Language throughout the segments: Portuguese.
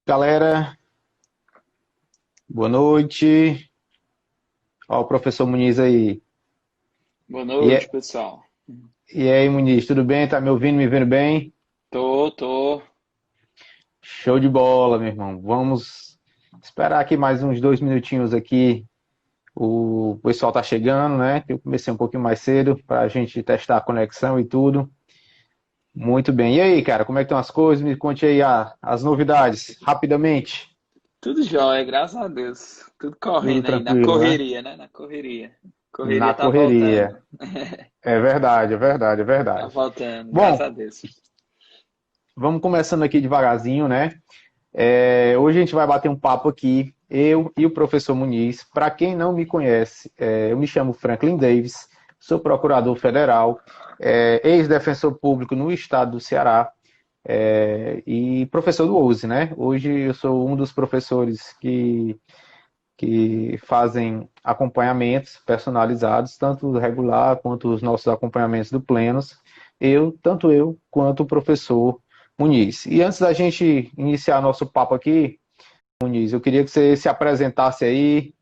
Galera, boa noite. Ó, o professor Muniz aí. Boa E, noite, é- pessoal. e aí, Muniz, tudo bem? Tá me ouvindo, me vendo bem? Tô. Show de bola, meu irmão. Vamos esperar aqui mais uns 2 minutinhos aqui. O pessoal tá chegando, né? Eu comecei um pouquinho mais cedo para a gente testar a conexão e tudo. Muito bem. E aí, cara, como é que estão as coisas? Me conte aí as novidades, rapidamente. Tudo jóia, graças a Deus. Tudo Tudo correndo aí, na tranquilo, né? correria, né? Na correria. Na Correria tá correria. voltando. É verdade, é verdade, é Tá verdade. voltando, graças a Bom, Deus. vamos começando aqui devagarzinho, né? Hoje a gente vai bater um papo aqui, eu e o professor Muniz. Para quem não me conhece, eu me chamo Franklin Davis, sou procurador federal, ex-defensor público no estado do Ceará, e professor do OUSE, né? Hoje eu sou um dos professores que fazem acompanhamentos personalizados, tanto regular quanto os nossos acompanhamentos do Plenos, tanto eu quanto o professor Muniz. E antes da gente iniciar nosso papo aqui, Muniz, eu queria que você se apresentasse aí.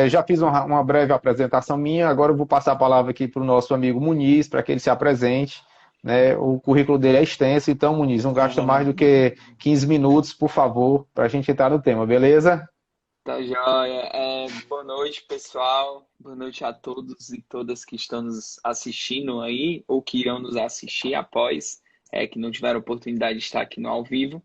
Já fiz uma breve apresentação minha, agora eu vou passar a palavra aqui para o nosso amigo Muniz, para que ele se apresente. Né? O currículo dele é extenso, então, Muniz, não gasta mais do que 15 minutos, por favor, para a gente entrar no tema, beleza? Tá jóia. Boa noite, pessoal. Boa noite a todos e todas que estão nos assistindo aí, ou que irão nos assistir após, que não tiveram oportunidade de estar aqui no ao vivo.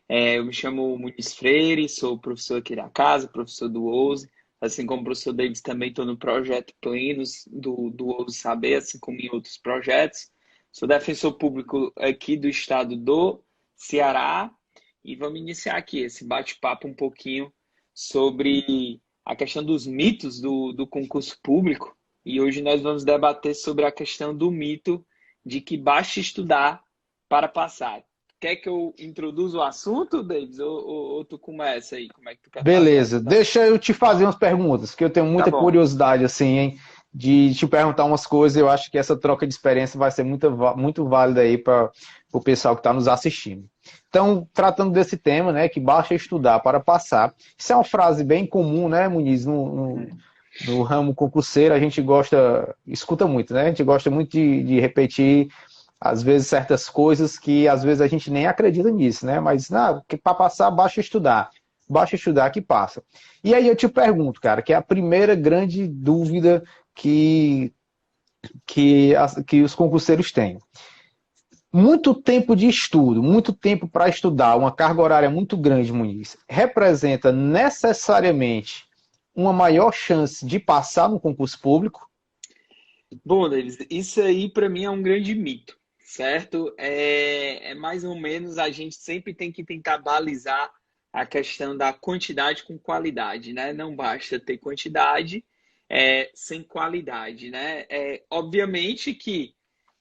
Eu me chamo Muniz Freire, sou professor aqui da casa, professor do OUSE. Assim como o professor Davis, também estou no projeto Plenos do OUSE Saber, assim como em outros projetos. Sou defensor público aqui do estado do Ceará e vamos iniciar aqui esse bate-papo um pouquinho sobre a questão dos mitos do concurso público. E hoje nós vamos debater sobre a questão do mito de que basta estudar para passar. Quer que eu introduza o assunto, Davis? Ou tu começa aí? Como é que tu quer fazer a Beleza, introdução? deixa eu te fazer umas perguntas, que eu tenho Tá muita bom. curiosidade, assim, hein, de te perguntar umas coisas. Eu acho que essa troca de experiência vai ser muito válida aí para o pessoal que está nos assistindo. Então, tratando desse tema, né, que basta estudar para passar, isso é uma frase bem comum, né, Muniz, no ramo concurseiro, a gente escuta muito, né, a gente gosta muito de repetir, às vezes, certas coisas que, às vezes, a gente nem acredita nisso, né, mas, não, para passar, basta estudar. Basta estudar que passa. E aí eu te pergunto, cara, que é a primeira grande dúvida que os concurseiros têm. Muito tempo de estudo, muito tempo para estudar, uma carga horária muito grande, Muniz, representa necessariamente uma maior chance de passar no concurso público? Bom, Davis, isso aí para mim é um grande mito, certo? É mais ou menos a gente sempre tem que tentar balizar a questão da quantidade com qualidade, né? Não basta ter quantidade sem qualidade, né? Obviamente que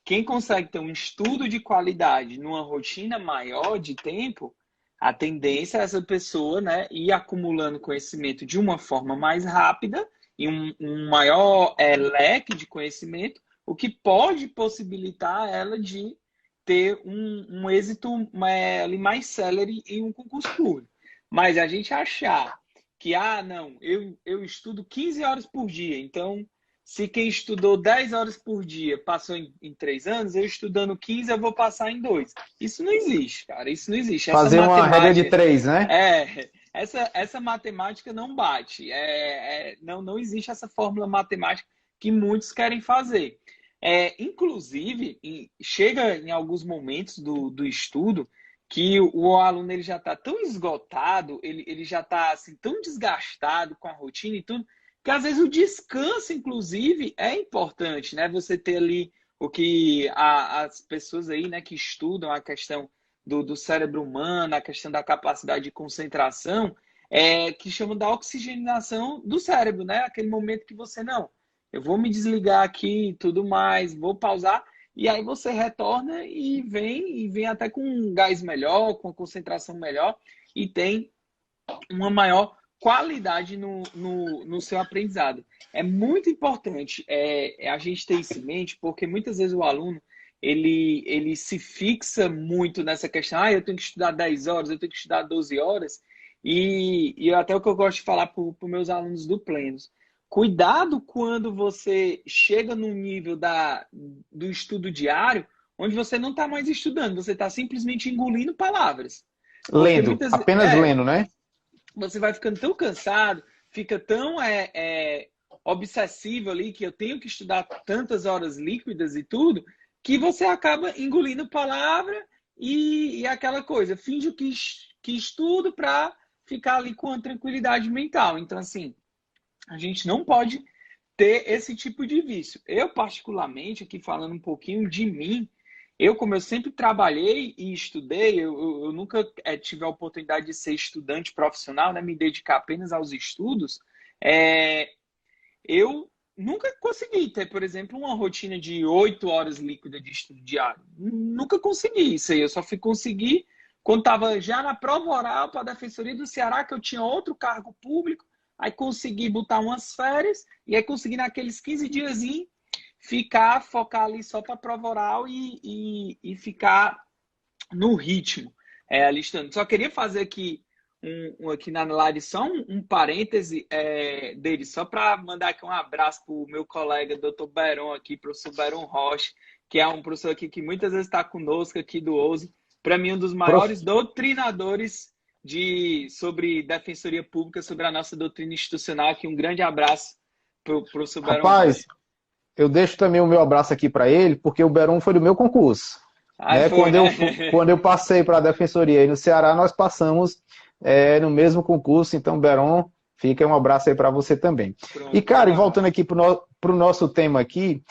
quem consegue ter um estudo de qualidade numa rotina maior de tempo, a tendência é essa pessoa, né, ir acumulando conhecimento de uma forma mais rápida e um maior leque de conhecimento, o que pode possibilitar ela de ter um êxito ali mais célere em um concurso público. Mas a gente achar que, não, eu estudo 15 horas por dia, então se quem estudou 10 horas por dia passou em 3 anos, eu estudando 15 eu vou passar em 2. Isso não existe, cara. Isso não existe. Essa Fazer uma regra de matemática, três, né? essa matemática não bate. Não existe essa fórmula matemática que muitos querem fazer. Inclusive, chega em alguns momentos do estudo que o aluno ele já está tão esgotado, ele já está assim, tão desgastado com a rotina e tudo, que às vezes o descanso, inclusive, é importante, né? Você ter ali o que as pessoas aí, né, que estudam a questão do cérebro humano, a questão da capacidade de concentração, que chamam da oxigenação do cérebro, né? Aquele momento que você, não, eu vou me desligar aqui e tudo mais, vou pausar, e aí você retorna e vem até com um gás melhor, com concentração melhor, e tem uma maior qualidade no seu aprendizado. É muito importante a gente ter isso em mente, porque muitas vezes o aluno ele se fixa muito nessa questão, eu tenho que estudar 10 horas, eu tenho que estudar 12 horas, E até o que eu gosto de falar para os meus alunos do Plenos. Cuidado quando você chega num nível do estudo diário, onde você não está mais estudando, você está simplesmente engolindo palavras. Porque Lendo, muitas apenas lendo, né? você vai ficando tão cansado, fica tão obsessivo ali, que eu tenho que estudar tantas horas líquidas e tudo, que você acaba engolindo palavra e aquela coisa, finge que estudo para ficar ali com a tranquilidade mental. Então, assim, a gente não pode ter esse tipo de vício. Eu, particularmente, aqui falando um pouquinho de mim, como eu sempre trabalhei e estudei, eu nunca tive a oportunidade de ser estudante profissional, né, me dedicar apenas aos estudos, é, eu nunca consegui ter, por exemplo, uma rotina de 8 horas líquida de estudo diário. Nunca consegui isso aí. Eu só fui conseguir quando estava já na prova oral para a Defensoria do Ceará, que eu tinha outro cargo público, aí consegui botar umas férias, e aí consegui naqueles 15 dias focar ali só para a prova oral e ficar no ritmo, alistando. Só queria fazer aqui aqui na live só um parêntese dele, só para mandar aqui um abraço para o meu colega, doutor Beron aqui, professor Beron Rocha, que é um professor aqui que muitas vezes está conosco aqui do OUSE, para mim um dos Prof... maiores doutrinadores sobre defensoria pública, sobre a nossa doutrina institucional. Aqui um grande abraço para o professor Beron Rapaz, Rocha. eu deixo também o meu abraço aqui para ele, porque o Beron foi do meu concurso. Ah, Né? foi, né? Quando eu passei para a Defensoria aí no Ceará, nós passamos no mesmo concurso. Então, Beron, fica um abraço aí para você também. E, Pronto, cara, grande e voltando abraço. aqui para o nosso tema aqui,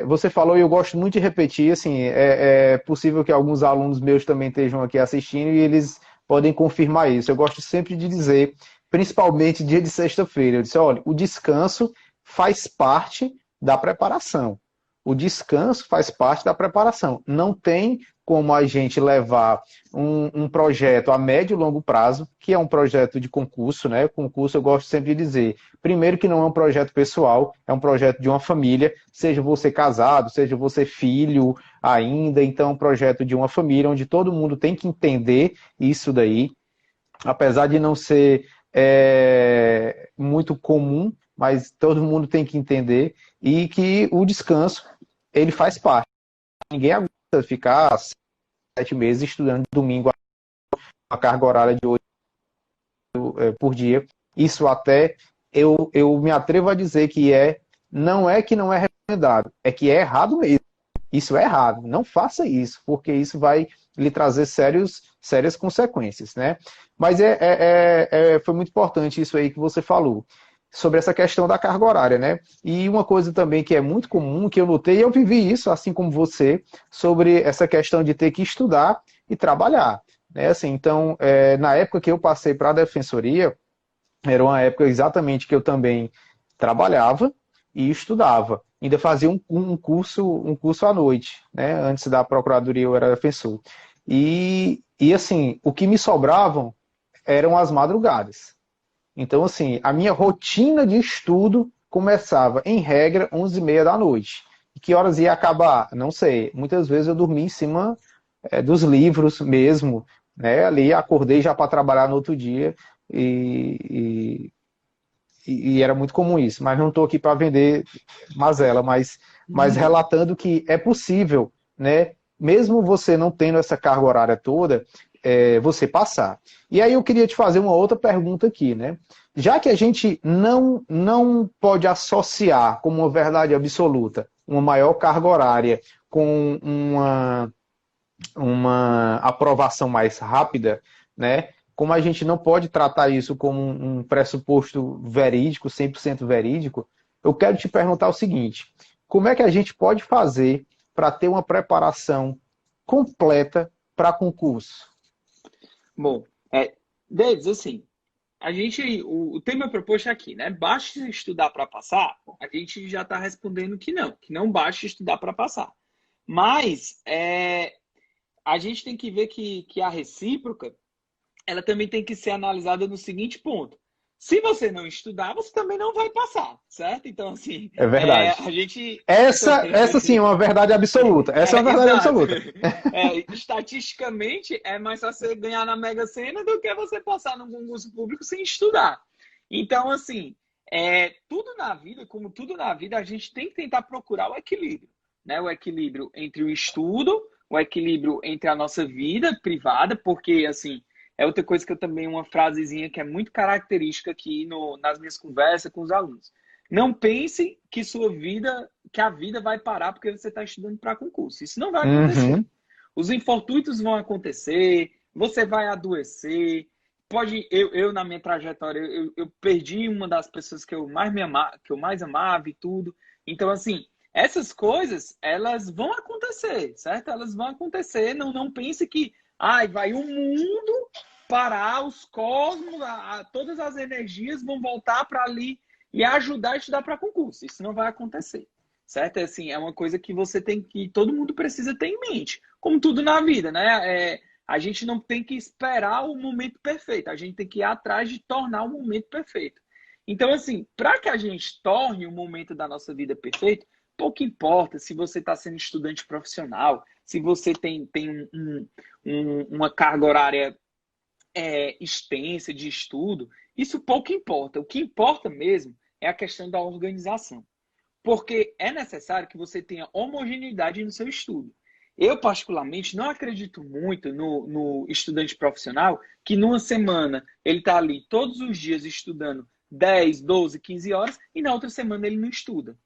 você falou, e eu gosto muito de repetir, assim, é possível que alguns alunos meus também estejam aqui assistindo e eles podem confirmar isso. Eu gosto sempre de dizer, principalmente dia de sexta-feira, eu disse, olha, o descanso faz parte da preparação. O descanso faz parte da preparação. Não tem como a gente levar um projeto a médio e longo prazo, que é um projeto de concurso, né? Concurso, eu gosto sempre de dizer, primeiro que não é um projeto pessoal, é um projeto de uma família, seja você casado, seja você filho ainda, então é um projeto de uma família, onde todo mundo tem que entender isso daí, apesar de não ser muito comum, mas todo mundo tem que entender, e que o descanso ele faz parte. Ninguém aguenta ficar 7 meses estudando de domingo a carga horária de 8 por dia. Isso até eu me atrevo a dizer que não é que não é recomendado, é que é errado mesmo. Isso é errado. Não faça isso, porque isso vai lhe trazer sérias consequências, né? Mas foi muito importante isso aí que você falou, sobre essa questão da carga horária, né? E uma coisa também que é muito comum, que eu notei, e eu vivi isso, assim como você, sobre essa questão de ter que estudar e trabalhar, né? Assim, então, na época que eu passei para a defensoria, era uma época exatamente que eu também trabalhava e estudava. Ainda fazia um curso à noite, né? Antes da procuradoria eu era defensor. E assim, o que me sobravam eram as madrugadas. Então, assim, a minha rotina de estudo começava, em regra, 11h30 da noite. E que horas ia acabar? Não sei. Muitas vezes eu dormi em cima dos livros mesmo, né? Ali acordei já para trabalhar no outro dia e era muito comum isso. Mas não estou aqui para vender mazela, mas relatando que é possível, né? Mesmo você não tendo essa carga horária toda, você passar. E aí eu queria te fazer uma outra pergunta aqui, né? Já que a gente não pode associar como uma verdade absoluta uma maior carga horária com uma aprovação mais rápida, né? Como a gente não pode tratar isso como um pressuposto verídico, 100% verídico, eu quero te perguntar o seguinte: como é que a gente pode fazer para ter uma preparação completa para concurso? Bom, Davis, assim, o tema proposto é aqui, né? Basta estudar para passar? A gente já está respondendo que não basta estudar para passar. Mas a gente tem que ver que a recíproca, ela também tem que ser analisada no seguinte ponto. Se você não estudar, você também não vai passar, certo? Então, assim, É verdade. a gente... Essa sim é uma verdade absoluta. Essa é uma verdade Exato. absoluta. Estatisticamente, é mais fácil você ganhar na Mega Sena do que você passar num concurso público sem estudar. Então, assim, tudo na vida, como tudo na vida, a gente tem que tentar procurar o equilíbrio, né? O equilíbrio entre o estudo, o equilíbrio entre a nossa vida privada, porque, assim, é outra coisa que eu também, uma frasezinha que é muito característica aqui nas minhas conversas com os alunos. Não pense que a vida vai parar porque você está estudando para concurso. Isso não vai acontecer. Uhum. Os infortúnitos vão acontecer, você vai adoecer. Eu na minha trajetória, eu perdi uma das pessoas que eu mais amava e tudo. Então, assim, essas coisas, elas vão acontecer, certo? Elas vão acontecer. Não pense que vai o mundo parar, os cosmos, todas as energias vão voltar para ali e ajudar a estudar para concurso. Isso não vai acontecer, certo? Assim, é uma coisa que todo mundo precisa ter em mente. Como tudo na vida, né? A gente não tem que esperar o momento perfeito, a gente tem que ir atrás de tornar o momento perfeito. Então, assim, para que a gente torne o momento da nossa vida perfeito, pouco importa se você está sendo estudante profissional, se você tem uma carga horária extensa de estudo, isso pouco importa. O que importa mesmo é a questão da organização. Porque é necessário que você tenha homogeneidade no seu estudo. Eu, particularmente, não acredito muito no estudante profissional que numa semana ele está ali todos os dias estudando 10, 12, 15 horas e na outra semana ele não estuda.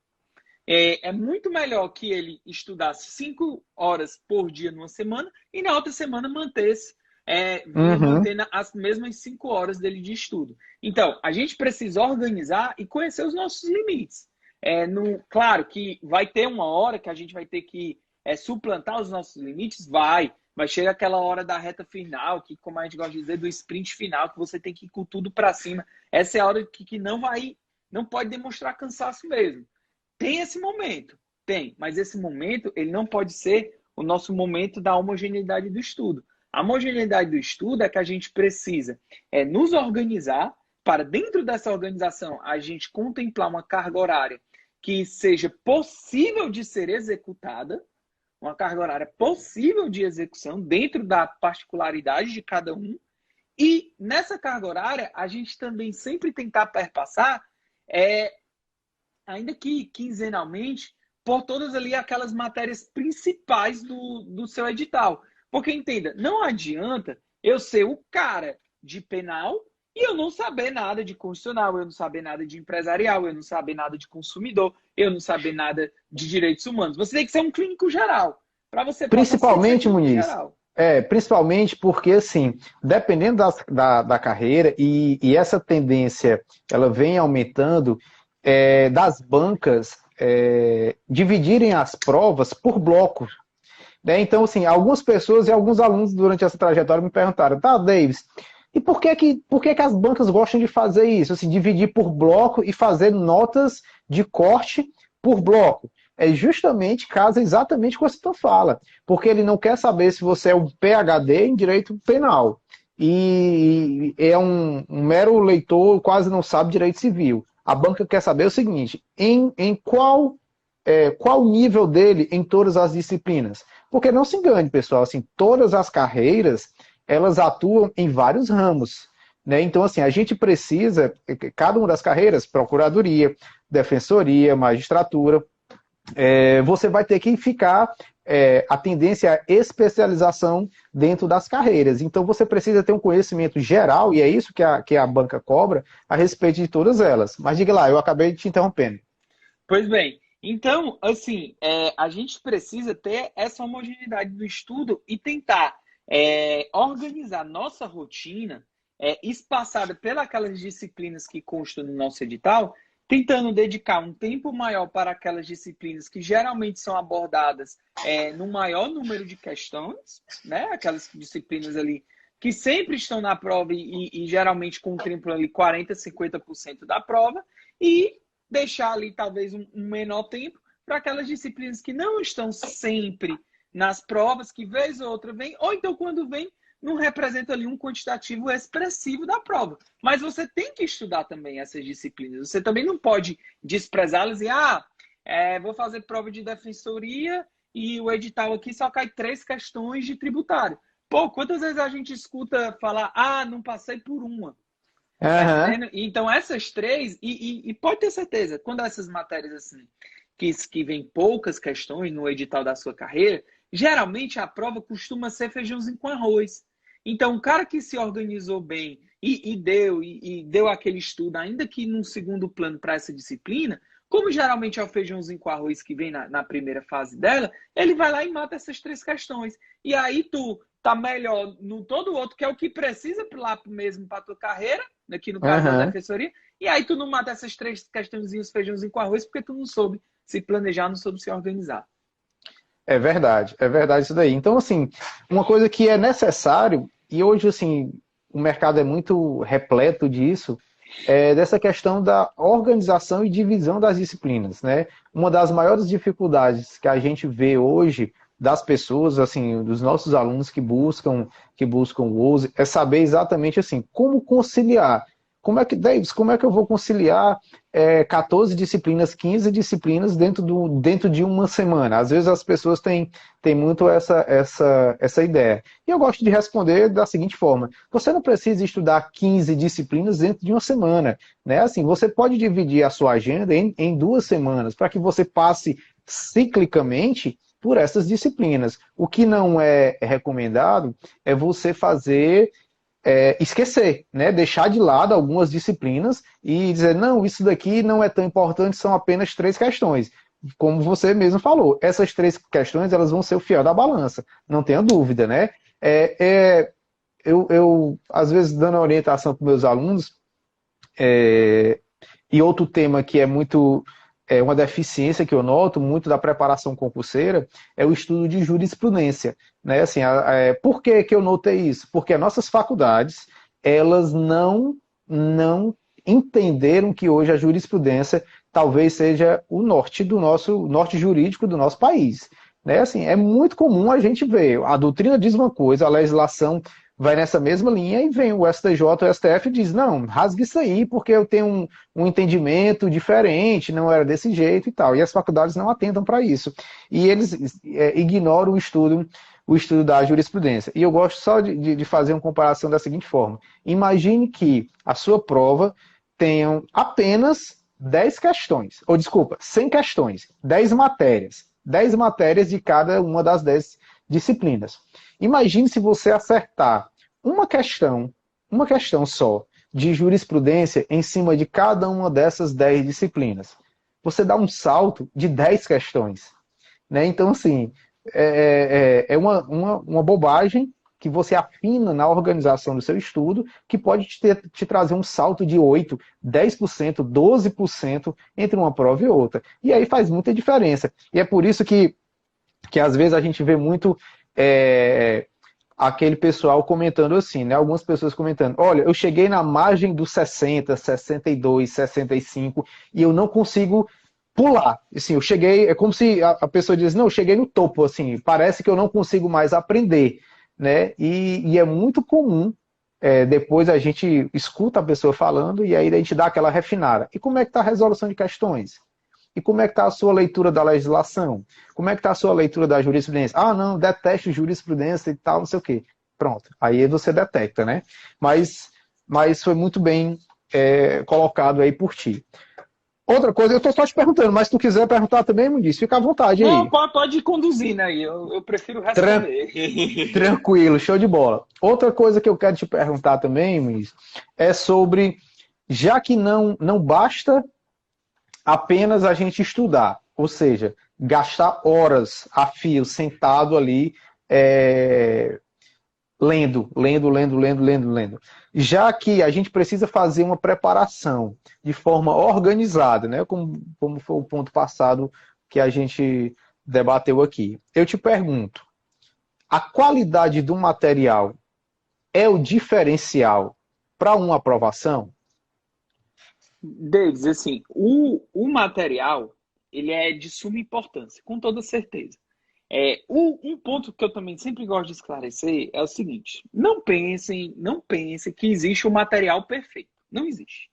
É muito melhor que ele estudasse 5 horas por dia numa semana e na outra semana mantesse mantendo as mesmas 5 horas dele de estudo. Então, a gente precisa organizar e conhecer os nossos limites. Claro que vai ter uma hora que a gente vai ter que suplantar os nossos limites, vai chegar aquela hora da reta final, que, como a gente gosta de dizer, do sprint final, que você tem que ir com tudo para cima. Essa é a hora que não pode demonstrar cansaço mesmo. Tem esse momento, mas esse momento ele não pode ser o nosso momento da homogeneidade do estudo. A homogeneidade do estudo é que a gente precisa nos organizar para, dentro dessa organização, a gente contemplar uma carga horária que seja possível de ser executada, uma carga horária possível de execução dentro da particularidade de cada um. E nessa carga horária, a gente também sempre tentar perpassar, ainda que quinzenalmente, por todas ali aquelas matérias principais do seu edital. Porque, entenda, não adianta eu ser o cara de penal e eu não saber nada de constitucional, eu não saber nada de empresarial, eu não saber nada de consumidor, eu não saber nada de direitos humanos. Você tem que ser um clínico geral. Para você Principalmente, Muniz, principalmente porque, assim, dependendo da carreira, e essa tendência, ela vem aumentando, das bancas dividirem as provas por blocos. Né? Então, assim, algumas pessoas e alguns alunos durante essa trajetória me perguntaram, tá, Davis, e por que as bancas gostam de fazer isso? Assim, dividir por bloco e fazer notas de corte por bloco. Justamente casa exatamente com o que você fala, porque ele não quer saber se você é um PhD em direito penal e é um mero leitor, quase não sabe direito civil. A banca quer saber o seguinte, em qual nível dele em todas as disciplinas. Porque não se engane, pessoal, assim, todas as carreiras, elas atuam em vários ramos. Né? Então, assim, a gente precisa, cada uma das carreiras, procuradoria, defensoria, magistratura, você vai ter que ficar a tendência à especialização dentro das carreiras. Então, você precisa ter um conhecimento geral, e é isso que a banca cobra, a respeito de todas elas. Mas diga lá, eu acabei te interrompendo. Pois bem, então, assim, a gente precisa ter essa homogeneidade do estudo e tentar organizar nossa rotina espaçada pelas disciplinas que constam no nosso edital, tentando dedicar um tempo maior para aquelas disciplinas que geralmente são abordadas no maior número de questões, né? Aquelas disciplinas ali que sempre estão na prova e geralmente contemplam ali 40%, 50% da prova, e deixar ali talvez um menor tempo para aquelas disciplinas que não estão sempre nas provas, que vez ou outra vem, ou então quando vem, não representa ali um quantitativo expressivo da prova. Mas você tem que estudar também essas disciplinas. Você também não pode desprezá-las e, vou fazer prova de defensoria e o edital aqui só cai 3 questões de tributário. Pô, quantas vezes a gente escuta falar, não passei por uma. Tá Aham. entendendo? Então, essas 3, e pode ter certeza, quando essas matérias assim, que vem poucas questões no edital da sua carreira, geralmente a prova costuma ser feijãozinho com arroz. Então, o cara que se organizou bem e deu aquele estudo, ainda que num segundo plano para essa disciplina, como geralmente é o feijãozinho com arroz que vem na primeira fase dela, ele vai lá e mata essas 3 questões. E aí tu tá melhor no todo outro, que é o que precisa lá mesmo para tua carreira, aqui no caso da Aham. defensoria, e aí tu não mata essas 3 questõezinhas feijãozinho com arroz porque tu não soube se planejar, não soube se organizar. É verdade isso daí. Então, assim, uma coisa que é necessário, e hoje, assim, o mercado é muito repleto disso, é dessa questão da organização e divisão das disciplinas, né? Uma das maiores dificuldades que a gente vê hoje das pessoas, assim, dos nossos alunos que buscam o OSE, é saber exatamente, assim, como conciliar. Davis, como é que eu vou conciliar 14 disciplinas, 15 disciplinas dentro de uma semana? Às vezes as pessoas têm muito essa ideia. E eu gosto de responder da seguinte forma: você não precisa estudar 15 disciplinas dentro de uma semana. Né? Assim, você pode dividir a sua agenda em 2 semanas, para que você passe ciclicamente por essas disciplinas. O que não é recomendado é você fazer esquecer, né? Deixar de lado algumas disciplinas e dizer, não, isso daqui não é tão importante, são apenas 3 questões. Como você mesmo falou, essas 3 questões elas vão ser o fiel da balança, não tenha dúvida, né? É, é, às vezes, dando orientação para meus alunos, e outro tema que é uma deficiência que eu noto muito da preparação concurseira é o estudo de jurisprudência. Né? Assim, por que eu notei isso? Porque as nossas faculdades, elas não entenderam que hoje a jurisprudência talvez seja o norte jurídico do nosso país. Né? Assim, é muito comum a gente ver, a doutrina diz uma coisa, a legislação vai nessa mesma linha e vem o STJ, o STF e diz, não, rasgue isso aí, porque eu tenho um entendimento diferente, não era desse jeito e tal. E as faculdades não atentam para isso. E eles ignoram o estudo da jurisprudência. E eu gosto só de fazer uma comparação da seguinte forma. Imagine que a sua prova tenha apenas 10 questões, ou desculpa, 100 questões, 10 matérias de cada uma das 10 disciplinas. Imagine se você acertar uma questão só de jurisprudência em cima de cada uma dessas 10 disciplinas. Você dá um salto de 10 questões. Né? Então, assim, é uma bobagem que você afina na organização do seu estudo, que pode te trazer um salto de 8, 10%, 12% entre uma prova e outra. E aí faz muita diferença. E é por isso que às vezes a gente vê muito aquele pessoal comentando assim, né? Algumas pessoas comentando, olha, eu cheguei na margem dos 60, 62, 65 e eu não consigo pular. Assim, eu cheguei, é como se a pessoa diz, não, eu cheguei no topo, assim, parece que eu não consigo mais aprender, né? E é muito comum, depois a gente escuta a pessoa falando e aí a gente dá aquela refinada. E como é que está a resolução de questões? E como é que está a sua leitura da legislação? Como é que está a sua leitura da jurisprudência? Ah, não, detesto jurisprudência e tal, não sei o quê. Pronto, aí você detecta, né? Mas foi muito bem colocado aí por ti. Outra coisa, eu estou só te perguntando, mas se tu quiser perguntar também, me diz, fica à vontade Não, aí. pode ir conduzindo aí, eu prefiro Tran- responder. Tranquilo, show de bola. Outra coisa que eu quero te perguntar também, Luiz, é sobre, já que não basta apenas a gente estudar, ou seja, gastar horas a fio sentado ali lendo. Já que a gente precisa fazer uma preparação de forma organizada, né? Como foi o ponto passado que a gente debateu aqui. Eu te pergunto, a qualidade do material é o diferencial para uma aprovação? Davis, assim, o material, ele é de suma importância, com toda certeza. Um ponto que eu também sempre gosto de esclarecer é o seguinte: não pensem que existe um material perfeito. Não existe.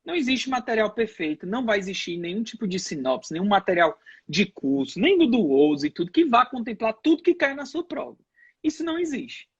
Não existe material perfeito, não vai existir nenhum tipo de sinopse, nenhum material de curso, nem do Duoso e tudo, que vá contemplar tudo que cai na sua prova. Isso não existe.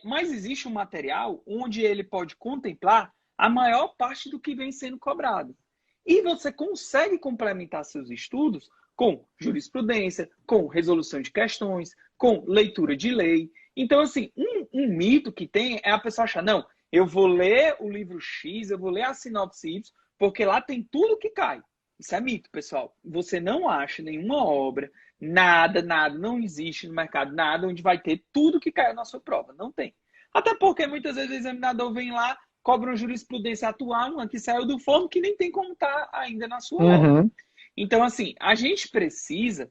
Mas existe um material onde ele pode contemplar a maior parte do que vem sendo cobrado. E você consegue complementar seus estudos com jurisprudência, com resolução de questões, com leitura de lei. Então, assim, um mito que tem é a pessoa achar, não, eu vou ler o livro X, eu vou ler a sinopse Y, porque lá tem tudo que cai. Isso é mito, pessoal. Você não acha nenhuma obra, nada, não existe no mercado, nada onde vai ter tudo que caiu na sua prova. Não tem. Até porque muitas vezes o examinador vem lá, cobra uma jurisprudência atual, uma que saiu do forno, que nem tem como estar ainda na sua obra. Então, assim, a gente precisa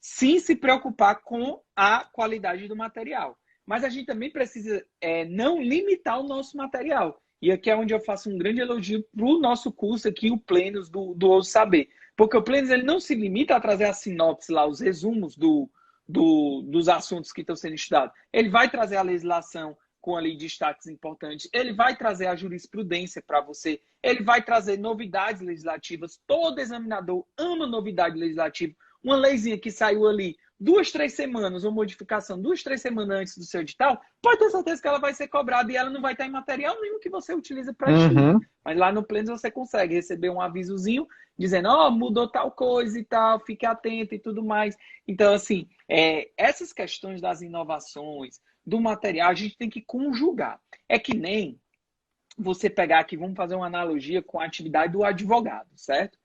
sim se preocupar com a qualidade do material. Mas a gente também precisa não limitar o nosso material. E aqui é onde eu faço um grande elogio para o nosso curso aqui, o Plenos do Ouso Saber. Porque o Plenos ele não se limita a trazer a sinopse lá, os resumos dos assuntos que estão sendo estudados. Ele vai trazer a legislação com ali destaques importantes. Ele vai trazer a jurisprudência para você. Ele vai trazer novidades legislativas. Todo examinador ama novidade legislativa. Uma leizinha que saiu ali 2, 3 semanas, uma modificação 2, 3 semanas antes do seu edital, pode ter certeza que ela vai ser cobrada e ela não vai estar em material nenhum que você utiliza para estudo. Mas lá no Plenos você consegue receber um avisozinho dizendo, mudou tal coisa e tal, fique atento e tudo mais. Então, assim, essas questões das inovações, do material, a gente tem que conjugar. É que nem você pegar aqui, vamos fazer uma analogia com a atividade do advogado, certo?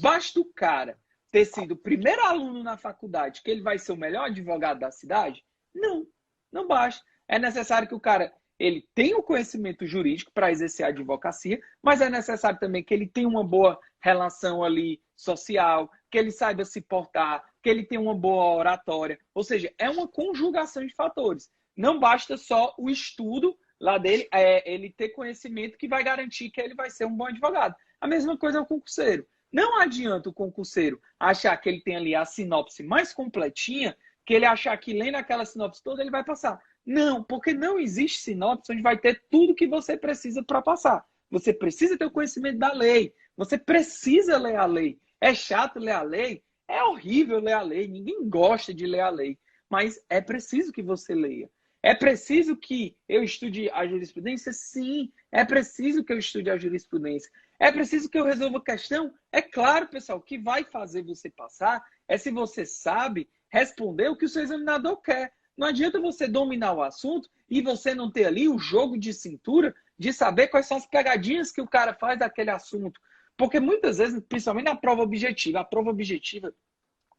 Basta o cara ter sido o primeiro aluno na faculdade que ele vai ser o melhor advogado da cidade? Não basta. É necessário que o cara ele tenha o conhecimento jurídico para exercer a advocacia, mas é necessário também que ele tenha uma boa relação ali social, que ele saiba se portar, que ele tenha uma boa oratória. Ou seja, é uma conjugação de fatores. Não basta só o estudo lá dele, ele ter conhecimento que vai garantir que ele vai ser um bom advogado. A mesma coisa é o concurseiro. Não adianta o concurseiro achar que ele tem ali a sinopse mais completinha, que ele achar que lendo aquela sinopse toda ele vai passar. Não, porque não existe sinopse onde vai ter tudo que você precisa para passar. Você precisa ter o conhecimento da lei. Você precisa ler a lei. É chato ler a lei? É horrível ler a lei. Ninguém gosta de ler a lei. Mas é preciso que você leia. É preciso que eu estude a jurisprudência? Sim. É preciso que eu estude a jurisprudência. É preciso que eu resolva a questão? É claro, pessoal, o que vai fazer você passar é se você sabe responder o que o seu examinador quer. Não adianta você dominar o assunto e você não ter ali o jogo de cintura de saber quais são as pegadinhas que o cara faz daquele assunto. Porque muitas vezes, principalmente na prova objetiva, a prova objetiva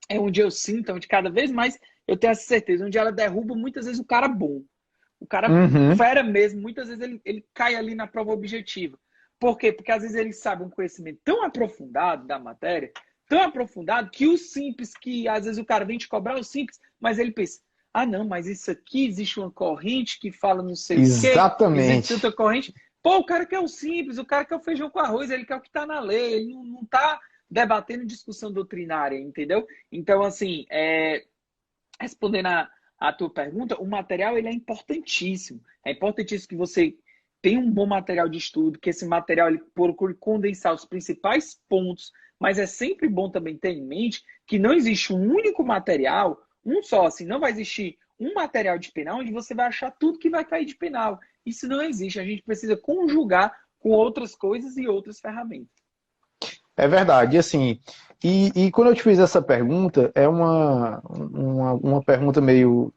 é onde eu sinto, onde cada vez mais eu tenho essa certeza, onde ela derruba muitas vezes o cara bom. O cara fera mesmo, muitas vezes ele cai ali na prova objetiva. Por quê? Porque às vezes ele sabe um conhecimento tão aprofundado da matéria, tão aprofundado, que o simples, que às vezes o cara vem te cobrar o simples, mas ele pensa, não, mas isso aqui existe uma corrente que fala não sei o quê. Exatamente. Existe outra corrente. Pô, o cara quer o simples, o cara quer o feijão com arroz, ele quer o que está na lei, ele não está debatendo discussão doutrinária, entendeu? Então, assim, respondendo a tua pergunta, o material ele é importantíssimo. É importantíssimo que você tenha um bom material de estudo, que esse material ele procure condensar os principais pontos, mas é sempre bom também ter em mente que não existe um único material, um só, assim, não vai existir um material de penal onde você vai achar tudo que vai cair de penal. Isso não existe. A gente precisa conjugar com outras coisas e outras ferramentas. É verdade. E assim, e quando eu te fiz essa pergunta, é uma pergunta meio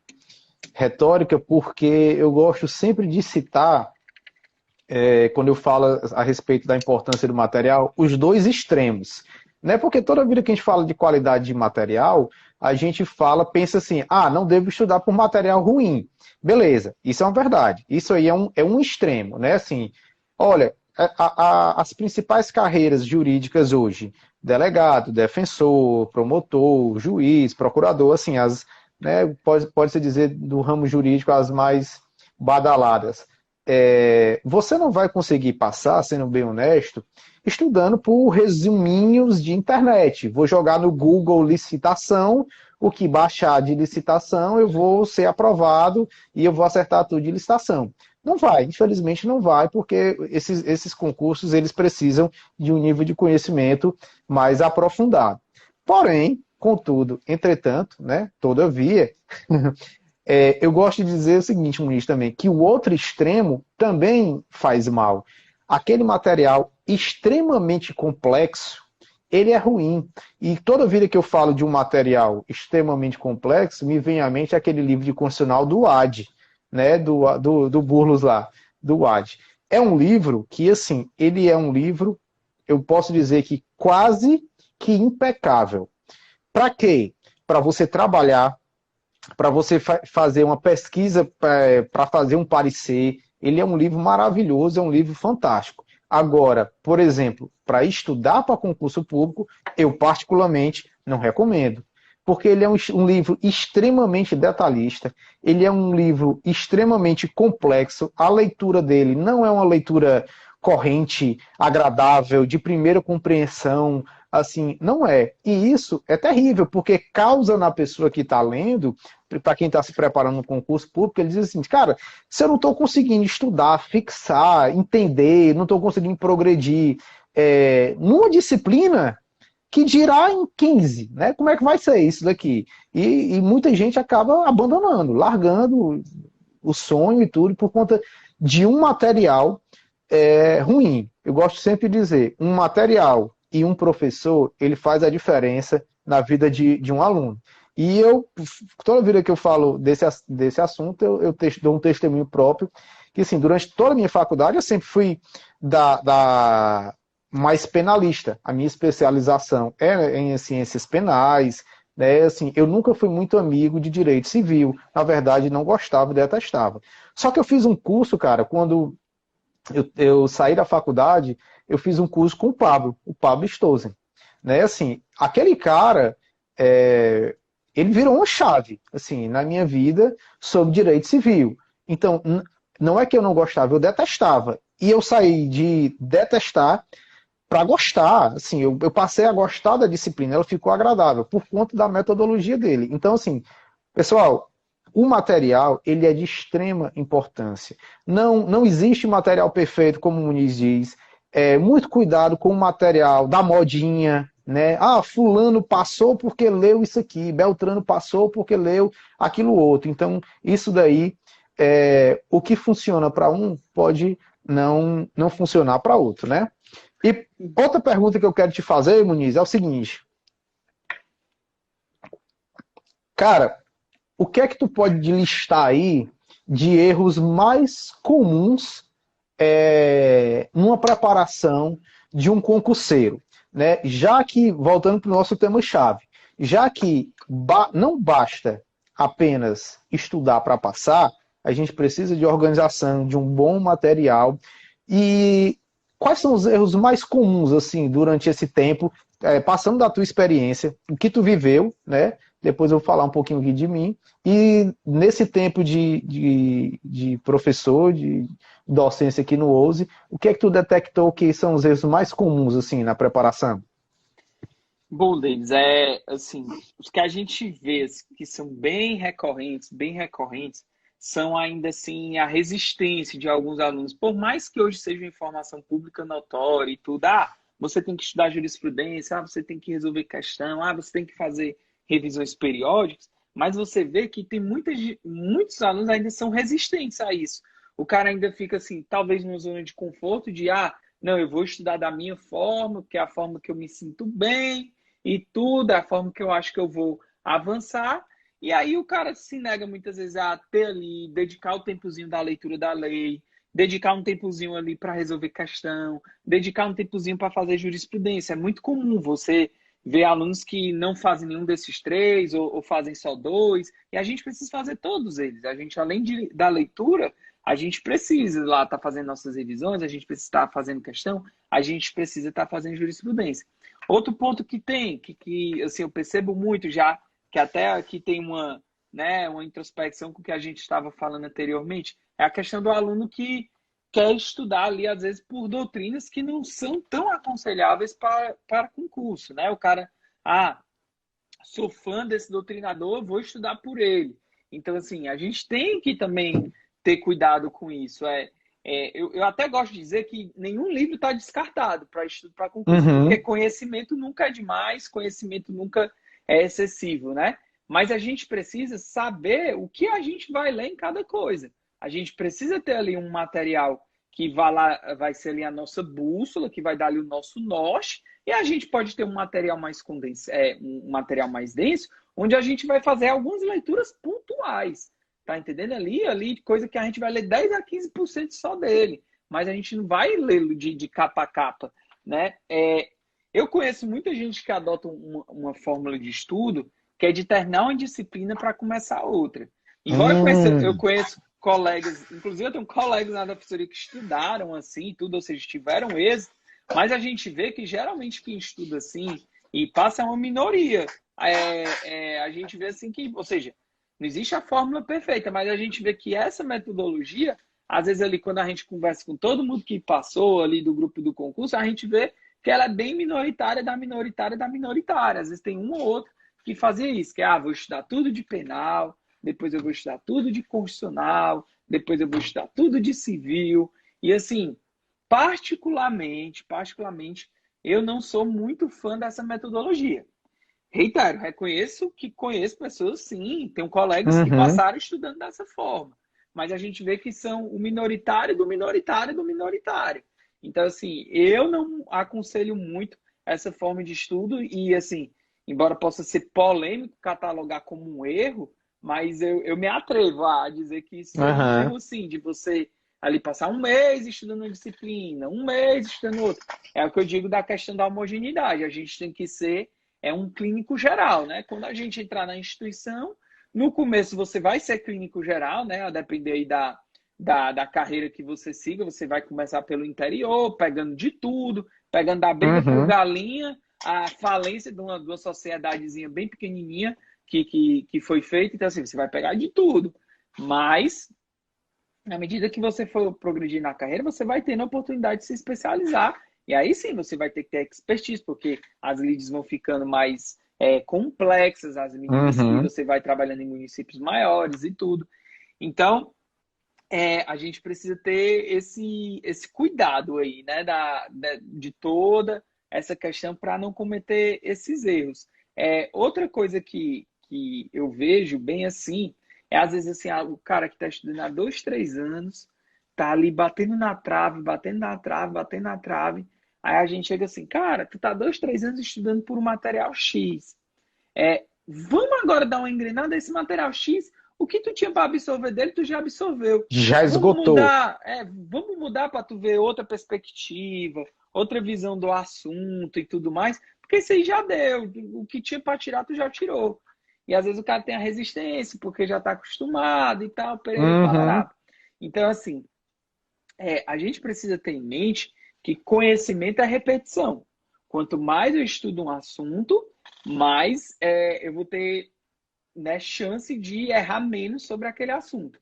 retórica, porque eu gosto sempre de citar, quando eu falo a respeito da importância do material, os dois extremos. Né? Porque toda vida que a gente fala de qualidade de material, a gente pensa assim, não devo estudar por material ruim. Beleza, isso é uma verdade. Isso aí é um extremo, né? Assim, olha, as principais carreiras jurídicas hoje, delegado, defensor, promotor, juiz, procurador, assim, né, pode-se dizer do ramo jurídico as mais badaladas. Você não vai conseguir passar, sendo bem honesto, estudando por resuminhos de internet. Vou jogar no Google licitação, o que baixar de licitação eu vou ser aprovado e eu vou acertar tudo de licitação. Não vai, infelizmente não vai, porque esses concursos eles precisam de um nível de conhecimento mais aprofundado. Porém, contudo, entretanto, né, todavia, eu gosto de dizer o seguinte, Muniz, também, que o outro extremo também faz mal. Aquele material extremamente complexo, ele é ruim. E toda vida que eu falo de um material extremamente complexo, me vem à mente aquele livro de constitucional do AD, né, do Burlos lá, do AD. É um livro que, assim, ele é um livro, eu posso dizer que quase que impecável. Para quê? Para você trabalhar, para você fazer uma pesquisa, para fazer um parecer. Ele é um livro maravilhoso, é um livro fantástico. Agora, por exemplo, para estudar para concurso público, eu particularmente não recomendo. Porque ele é um livro extremamente detalhista, ele é um livro extremamente complexo, a leitura dele não é uma leitura corrente, agradável, de primeira compreensão, assim, não é. E isso é terrível, porque causa na pessoa que está lendo, para quem está se preparando no concurso público, ele diz assim, cara, se eu não estou conseguindo estudar, fixar, entender, não estou conseguindo progredir numa disciplina, que dirá em 15, né? Como é que vai ser isso daqui? E muita gente acaba abandonando, largando o sonho e tudo por conta de um material ruim. Eu gosto sempre de dizer, um material e um professor, ele faz a diferença na vida de um aluno. E eu, toda vida que eu falo desse assunto, eu dou um testemunho próprio, que assim, durante toda a minha faculdade, eu sempre fui mais penalista. A minha especialização é em ciências penais, né? Assim, eu nunca fui muito amigo de direito civil. Na verdade, não gostava, detestava. Só que eu fiz um curso, cara, quando eu saí da faculdade, eu fiz um curso com o Pablo Stosen. Né? Assim, aquele cara, ele virou uma chave, assim, na minha vida sobre direito civil. Então, não é que eu não gostava, eu detestava. E eu saí de detestar para gostar. Assim, eu passei a gostar da disciplina, ela ficou agradável por conta da metodologia dele. Então, assim, pessoal, o material ele é de extrema importância. Não existe material perfeito, como o Muniz diz. Muito cuidado com o material da modinha, né? Ah, fulano passou porque leu isso aqui, Beltrano passou porque leu aquilo outro. Então, isso daí, o que funciona para um pode não funcionar para outro, né? E outra pergunta que eu quero te fazer, Muniz, é o seguinte. Cara, o que é que tu pode listar aí de erros mais comuns numa preparação de um concurseiro? Né? Já que, voltando para o nosso tema-chave, já que não basta apenas estudar para passar, a gente precisa de organização, de um bom material. E quais são os erros mais comuns, assim, durante esse tempo, passando da tua experiência, o que tu viveu, né? Depois eu vou falar um pouquinho aqui de mim. E nesse tempo de professor, de docência aqui no OUSE, o que é que tu detectou que são os erros mais comuns, assim, na preparação? Bom, Davis, assim, os que a gente vê que são bem recorrentes, são ainda assim a resistência de alguns alunos, por mais que hoje seja uma informação pública notória e tudo, você tem que estudar jurisprudência, você tem que resolver questão, você tem que fazer revisões periódicas, mas você vê que tem muitos alunos ainda são resistentes a isso. O cara ainda fica assim, talvez numa zona de conforto de, não, eu vou estudar da minha forma, que é a forma que eu me sinto bem, e tudo, é a forma que eu acho que eu vou avançar. E aí o cara se nega muitas vezes a ter ali, dedicar o tempozinho da leitura da lei, dedicar um tempozinho ali para resolver questão, dedicar um tempozinho para fazer jurisprudência. É muito comum você ver alunos que não fazem nenhum desses três ou fazem só dois, e a gente precisa fazer todos eles. A gente, além da leitura, a gente precisa lá estar fazendo nossas revisões, a gente precisa estar fazendo questão, a gente precisa estar fazendo jurisprudência. Outro ponto que tem, que assim, eu percebo muito já, que até aqui tem uma introspecção com o que a gente estava falando anteriormente, é a questão do aluno que quer estudar ali, às vezes, por doutrinas que não são tão aconselháveis para concurso, né? O cara, sou fã desse doutrinador, eu vou estudar por ele. Então, assim, a gente tem que também ter cuidado com isso. Eu até gosto de dizer que nenhum livro está descartado para estudo para concurso, porque Uhum. conhecimento nunca é demais, conhecimento nunca é excessivo, né? Mas a gente precisa saber o que a gente vai ler em cada coisa. A gente precisa ter ali um material que vai ser ali a nossa bússola, que vai dar ali o nosso norte, e a gente pode ter um material mais um material mais denso, onde a gente vai fazer algumas leituras pontuais. Tá entendendo? Ali, coisa que a gente vai ler 10 a 15% só dele. Mas a gente não vai ler de capa a capa, né? Eu conheço muita gente que adota uma fórmula de estudo que é de terminar uma disciplina para começar outra. Embora eu Hum. conheço colegas, inclusive eu tenho colegas na professora que estudaram assim, tudo, ou seja, tiveram êxito, mas a gente vê que geralmente quem estuda assim e passa é uma minoria. A gente vê assim que, ou seja, não existe a fórmula perfeita, mas a gente vê que essa metodologia, às vezes ali quando a gente conversa com todo mundo que passou ali do grupo do concurso, a gente vê que ela é bem minoritária da minoritária da minoritária. Às vezes tem um ou outro que fazia isso, que vou estudar tudo de penal, depois eu vou estudar tudo de constitucional, depois eu vou estudar tudo de civil. E assim, particularmente, eu não sou muito fã dessa metodologia. Reitero, reconheço que conheço pessoas, sim, tenho colegas que Uhum. passaram estudando dessa forma, mas a gente vê que são o minoritário do minoritário do minoritário. Então, assim, eu não aconselho muito essa forma de estudo e, assim, embora possa ser polêmico catalogar como um erro, mas eu me atrevo a dizer que isso seria um Aham. erro, sim, de você ali passar um mês estudando uma disciplina, um mês estudando outra. É o que eu digo da questão da homogeneidade. A gente tem que ser um clínico geral, né? Quando a gente entrar na instituição, no começo você vai ser clínico geral, né? A depender aí da carreira que você siga, você vai começar pelo interior, pegando de tudo, pegando da briga por Uhum. galinha, a falência de uma sociedadezinha bem pequenininha que foi feita. Então, assim, você vai pegar de tudo. Mas, na medida que você for progredir na carreira, você vai tendo a oportunidade de se especializar. E aí sim, você vai ter que ter expertise, porque as leads vão ficando mais complexas, as medidas que Uhum. você vai trabalhando em municípios maiores e tudo. Então, a gente precisa ter esse cuidado aí, né, de toda essa questão para não cometer esses erros. Outra coisa que eu vejo bem assim, às vezes assim, o cara que está estudando há 2, 3 anos, tá ali batendo na trave, batendo na trave, batendo na trave, aí a gente chega assim, cara, tu tá 2, 3 anos estudando por um material X. Vamos agora dar uma engrenada nesse material X. O que tu tinha para absorver dele, tu já absorveu. Já esgotou. Vamos mudar para tu ver outra perspectiva, outra visão do assunto e tudo mais, porque isso aí já deu. O que tinha para tirar, tu já tirou. E às vezes o cara tem a resistência, porque já está acostumado e tal, perere, Uhum. parará. Então, assim, a gente precisa ter em mente que conhecimento é repetição. Quanto mais eu estudo um assunto, mais eu vou ter, né, chance de errar menos sobre aquele assunto.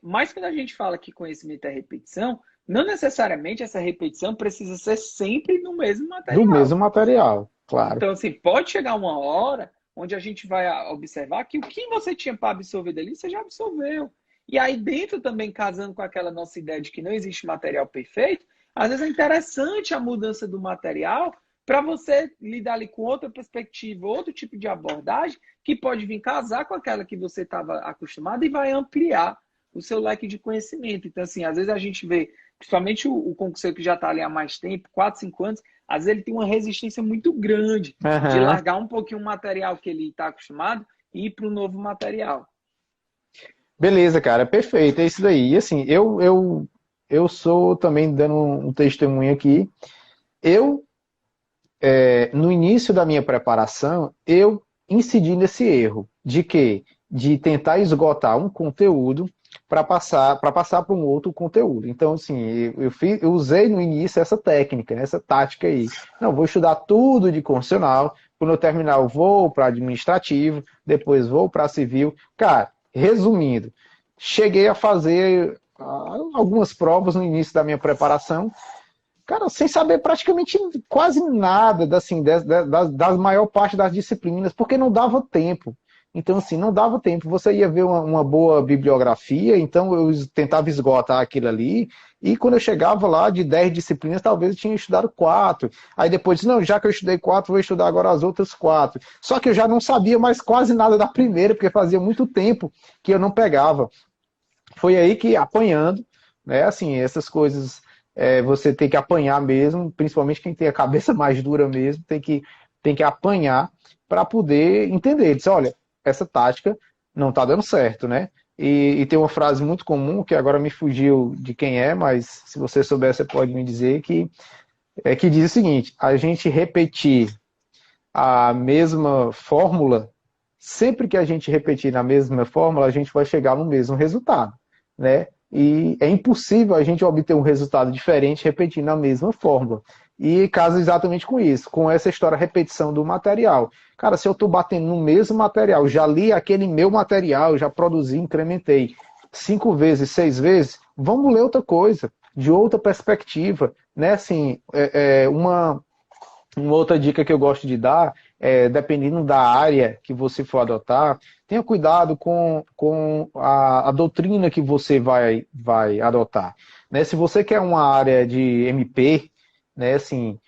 Mas quando a gente fala que conhecimento é repetição, não necessariamente essa repetição precisa ser sempre no mesmo Do mesmo material. material, claro. Então, assim, pode chegar uma hora onde a gente vai observar que o que você tinha para absorver dali, você já absorveu. E aí, dentro também, casando com aquela nossa ideia de que não existe material perfeito, às vezes é interessante a mudança do material para você lidar ali com outra perspectiva, outro tipo de abordagem, que pode vir casar com aquela que você estava acostumado e vai ampliar o seu leque de conhecimento. Então, assim, às vezes a gente vê, principalmente o concurseiro que já está ali há mais tempo, 4, 5 anos, às vezes ele tem uma resistência muito grande de Aham. largar um pouquinho o material que ele está acostumado e ir para o novo material. Beleza, cara, perfeito, é isso daí. E assim, eu sou também dando um testemunho aqui. Eu, no início da minha preparação, eu incidi nesse erro de que de tentar esgotar um conteúdo para passar para um outro conteúdo. Então, assim, eu usei no início essa técnica, né, essa tática aí. Não, vou estudar tudo de constitucional, quando eu terminar eu vou para administrativo, depois vou para civil. Cara, resumindo, cheguei a fazer algumas provas no início da minha preparação, cara, sem saber praticamente quase nada, assim, das maior parte das disciplinas, porque não dava tempo. Então, assim, não dava tempo. Você ia ver uma boa bibliografia, então eu tentava esgotar aquilo ali, e quando eu chegava lá, de 10 disciplinas, talvez eu tinha estudado 4. Aí depois, não, já que eu estudei 4, vou estudar agora as outras 4. Só que eu já não sabia mais quase nada da primeira, porque fazia muito tempo que eu não pegava. Foi aí que, apanhando, né, assim, essas coisas você tem que apanhar mesmo, principalmente quem tem a cabeça mais dura mesmo, tem que apanhar para poder entender. Diz, olha, essa tática não está dando certo, né? E tem uma frase muito comum, que agora me fugiu de quem é, mas se você souber, você pode me dizer, que diz o seguinte: a gente repetir a mesma fórmula, sempre que a gente repetir na mesma fórmula, a gente vai chegar no mesmo resultado, né? E é impossível a gente obter um resultado diferente repetindo a mesma fórmula. E casa exatamente com isso, com essa história repetição do material. Cara, se eu estou batendo no mesmo material, já li aquele meu material, já produzi, incrementei 5 vezes, 6 vezes, vamos ler outra coisa, de outra perspectiva, né? Assim, uma outra dica que eu gosto de dar dependendo da área que você for adotar, tenha cuidado com a doutrina que você vai adotar. Né? Se você quer uma área de MP, né, assim,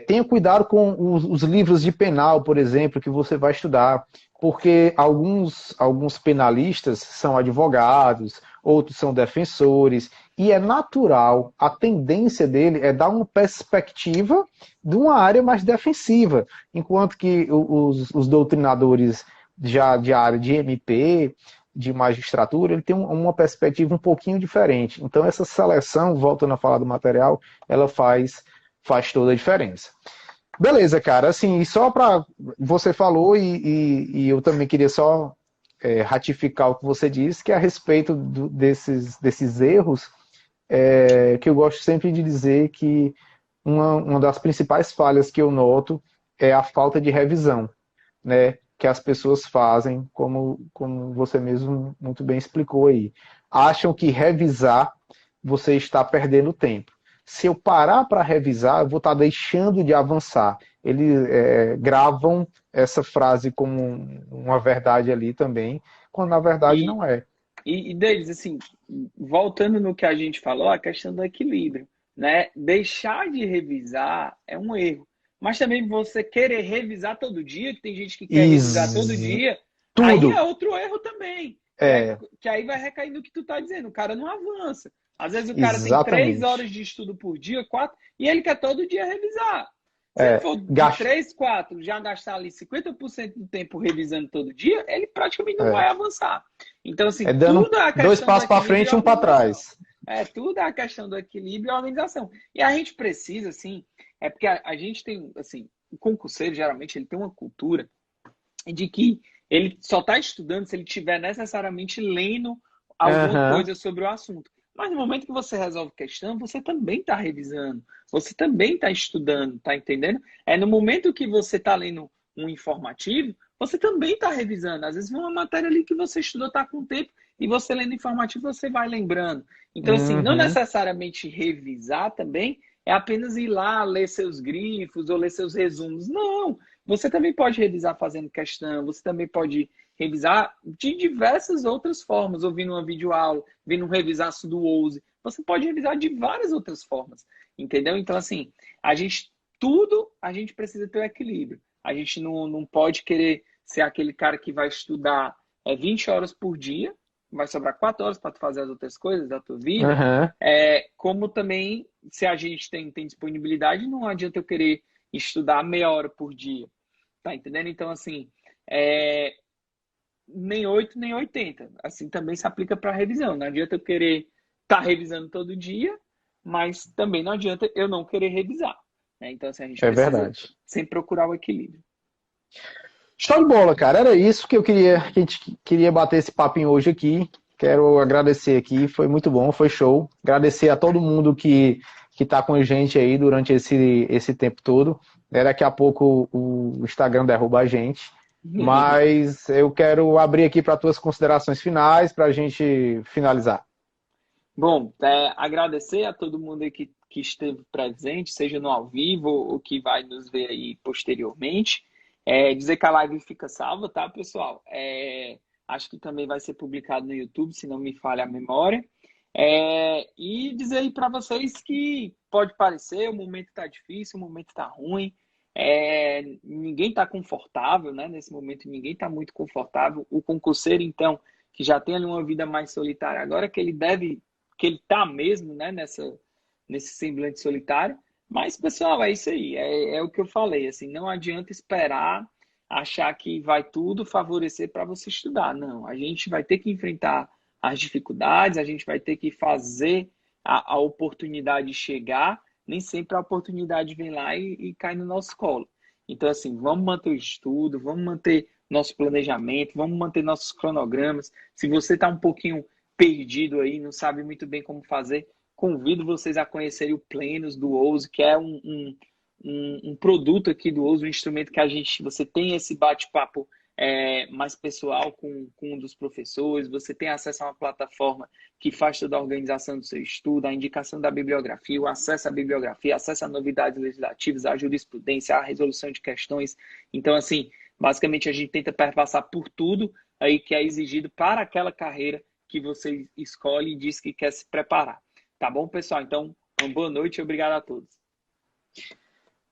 tenha cuidado com os livros de penal, por exemplo, que você vai estudar, porque alguns penalistas são advogados, outros são defensores, e é natural, a tendência dele é dar uma perspectiva de uma área mais defensiva, enquanto que os doutrinadores já de área de MP, de magistratura, ele tem uma perspectiva um pouquinho diferente. Então essa seleção, voltando a falar do material, ela faz toda a diferença. Beleza, cara, assim, só para você falou e eu também queria só ratificar o que você disse, que é a respeito desses erros, que eu gosto sempre de dizer que uma das principais falhas que eu noto é a falta de revisão, né, que as pessoas fazem, como você mesmo muito bem explicou aí. Acham que revisar você está perdendo tempo. Se eu parar para revisar, eu vou estar deixando de avançar. Eles gravam essa frase como uma verdade ali também, quando na verdade não é. E deles, assim, voltando no que a gente falou, a questão do equilíbrio, né? Deixar de revisar é um erro. Mas também você querer revisar todo dia, que tem gente que quer revisar todo dia, aí é outro erro também. Que aí vai recair no que tu tá dizendo, o cara não avança. Às vezes o cara tem 3 horas de estudo por dia, 4, e ele quer todo dia revisar. Se ele for de 3, 4, já gastar ali 50% do tempo revisando todo dia, ele praticamente não vai avançar. Então, assim, tudo é a questão 2 passos para frente e 1 para trás. Tudo é a questão do equilíbrio e organização. E a gente precisa, assim, porque a gente tem, assim, o concurseiro, geralmente, ele tem uma cultura de que ele só está estudando se ele estiver necessariamente lendo alguma coisa sobre o assunto. Mas no momento que você resolve questão, você também está revisando, você também está estudando, tá entendendo? No momento que você está lendo um informativo, você também está revisando. Às vezes uma matéria ali que você estudou está com tempo e você lendo informativo, você vai lembrando. Então, assim, não necessariamente revisar também é apenas ir lá, ler seus grifos ou ler seus resumos. Não! Você também pode revisar fazendo questão, você também pode revisar de diversas outras formas, ouvindo uma videoaula, vendo um revisaço do OUSE. Você pode revisar de várias outras formas, entendeu? Então, assim, a gente precisa ter um equilíbrio. A gente não pode querer ser aquele cara que vai estudar 20 horas por dia, vai sobrar 4 horas para tu fazer as outras coisas da tua vida. Como também, se a gente tem disponibilidade, não adianta eu querer estudar meia hora por dia, tá entendendo? Então, assim, nem 8, nem 80. Assim também se aplica para revisão. Não adianta eu querer estar revisando todo dia, mas também não adianta eu não querer revisar. Né? Então, assim, a gente precisa sempre procurar o equilíbrio. Show de bola, cara. Era isso que que a gente queria bater esse papinho hoje aqui. Quero agradecer aqui, foi muito bom, foi show. Agradecer a todo mundo que está com a gente aí durante esse tempo todo. Daqui a pouco o Instagram derruba a gente. Mas eu quero abrir aqui para tuas considerações finais, para a gente finalizar. Bom, agradecer a todo mundo aí que que esteve presente, seja no ao vivo ou que vai nos ver aí posteriormente. Dizer que a live fica salva, tá, pessoal? Acho que também vai ser publicado no YouTube, se não me falha a memória. E dizer aí para vocês que pode parecer, o momento está difícil, o momento está ruim, ninguém está confortável, né? Nesse momento ninguém está muito confortável. O concurseiro, então, que já tem ali uma vida mais solitária, agora que ele está mesmo, né, nesse semblante solitário. Mas, pessoal, é isso aí, é o que eu falei, assim, não adianta esperar achar que vai tudo favorecer para você estudar. Não, a gente vai ter que enfrentar as dificuldades, a gente vai ter que fazer a oportunidade chegar, nem sempre a oportunidade vem lá e cai no nosso colo. Então, assim, vamos manter o estudo, vamos manter nosso planejamento, vamos manter nossos cronogramas. Se você está um pouquinho perdido aí, não sabe muito bem como fazer, convido vocês a conhecerem o Plenos do Ouso, que é um produto aqui do Ouso, um instrumento que você tem esse bate-papo mais pessoal com um dos professores, você tem acesso a uma plataforma que faz toda a organização do seu estudo, a indicação da bibliografia, o acesso à bibliografia, acesso a novidades legislativas, a jurisprudência, a resolução de questões. Então, assim, basicamente a gente tenta perpassar por tudo aí que é exigido para aquela carreira que você escolhe e diz que quer se preparar. Tá bom, pessoal? Então, uma boa noite e obrigado a todos.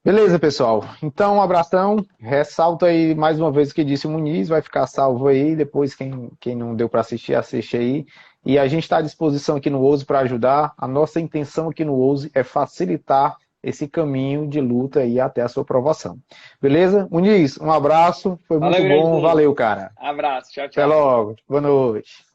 Beleza, pessoal. Então, um abração. Ressalto aí mais uma vez o que disse o Muniz, vai ficar salvo aí. Depois, quem não deu para assistir, assiste aí. E a gente está à disposição aqui no Ouso para ajudar. A nossa intenção aqui no Ouso é facilitar esse caminho de luta aí até a sua aprovação. Beleza? Muniz, um abraço. Foi muito bom. Valeu, cara. Abraço. Tchau, tchau. Até logo. Boa noite.